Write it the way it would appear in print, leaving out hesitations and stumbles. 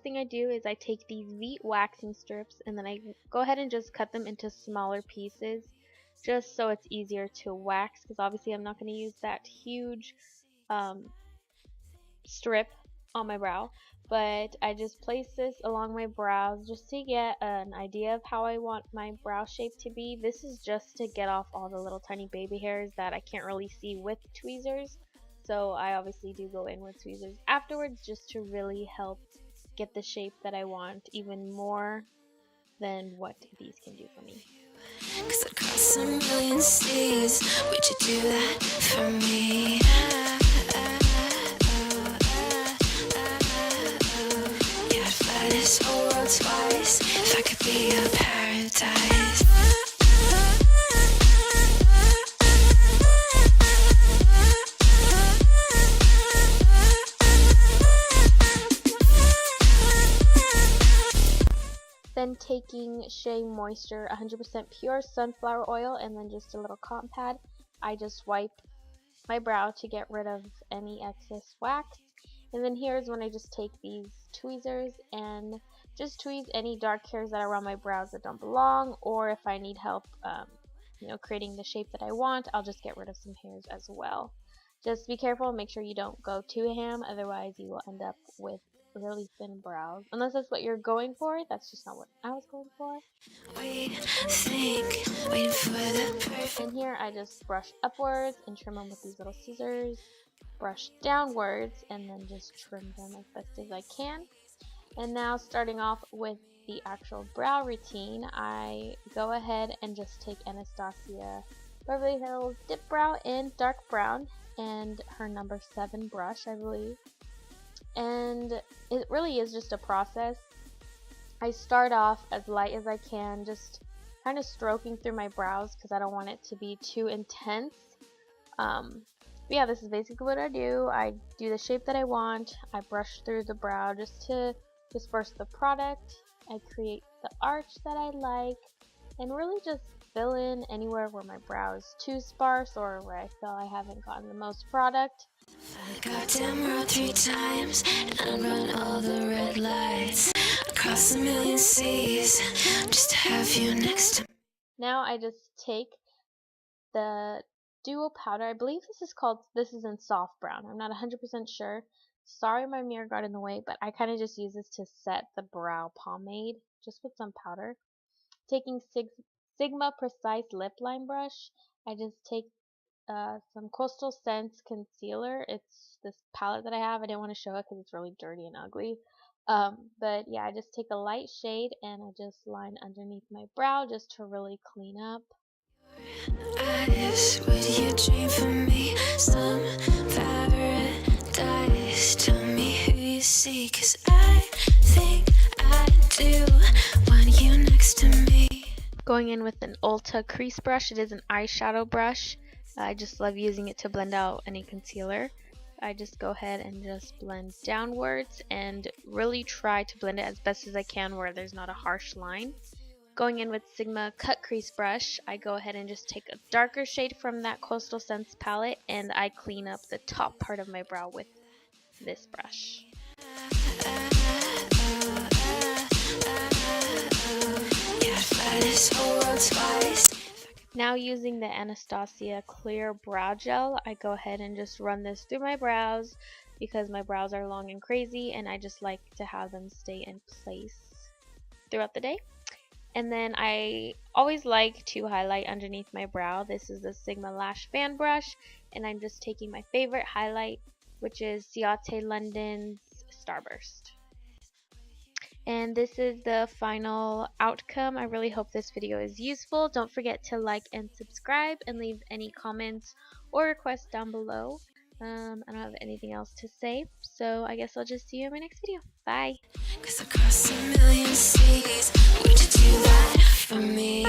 thing I do is I take these Veet waxing strips and then I go ahead and just cut them into smaller pieces just so it's easier to wax, because obviously I'm not going to use that huge strip on my brow. But I just place this along my brows just to get an idea of how I want my brow shape to be. This is just to get off all the little tiny baby hairs that I can't really see with tweezers. So I obviously do go in with tweezers afterwards just to really help get the shape that I want even more than what these can do for me. 'Cause it costs a million C's. Would you do that for me? Yeah, I'd fly this whole world twice if I could be your paradise. Then taking Shea Moisture 100% pure sunflower oil and then just a little cotton pad, I just wipe my brow to get rid of any excess wax. And then here's when I just take these tweezers and just tweeze any dark hairs that are around my brows that don't belong, or if I need help creating the shape that I want, I'll just get rid of some hairs as well. Just be careful, make sure you don't go too ham, otherwise you will end up with really thin brows. Unless that's what you're going for, that's just not what I was going for. And here I just brush upwards and trim them with these little scissors, brush downwards, and then just trim them as best as I can. And now starting off with the actual brow routine, I go ahead and just take Anastasia Beverly Hills Dipbrow in dark brown and her number 7 brush, I believe. And it really is just a process. I start off as light as I can, just kind of stroking through my brows because I don't want it to be too intense. But yeah, this is basically what I do. I do the shape that I want. I brush through the brow just to disperse the product. I create the arch that I like, and really just fill in anywhere where my brow is too sparse or where I feel I haven't gotten the most product. Goddamn road 3 times and run all the red lights across a million seas just to have you next to me. Now I just take the dual powder. I believe this is in soft brown. I'm not 100% sure. Sorry my mirror got in the way, but I kind of just use this to set the brow pomade just with some powder. Taking Sigma Precise Lip Line Brush, I just take some Coastal Scents concealer. It's this palette that I have. I didn't want to show it because it's really dirty and ugly. But yeah, I just take a light shade and I just line underneath my brow just to really clean up. Eyes, would you dream for me? Some paradise. Tell me who you see, 'cause I think I do want you next to me. Going in with an Ulta crease brush. It is an eyeshadow brush. I just love using it to blend out any concealer. I just go ahead and just blend downwards and really try to blend it as best as I can where there's not a harsh line. Going in with Sigma Cut Crease brush, I go ahead and just take a darker shade from that Coastal Scents palette and I clean up the top part of my brow with this brush. Now using the Anastasia Clear Brow Gel, I go ahead and just run this through my brows because my brows are long and crazy and I just like to have them stay in place throughout the day. And then I always like to highlight underneath my brow. This is the Sigma Lash Fan brush and I'm just taking my favorite highlight, which is Ciate London's Starburst. And this is the final outcome. I really hope this video is useful. Don't forget to like and subscribe and leave any comments or requests down below. I don't have anything else to say, so I guess I'll just see you in my next video. Bye! 'Cause across a million seas, would you do that for me?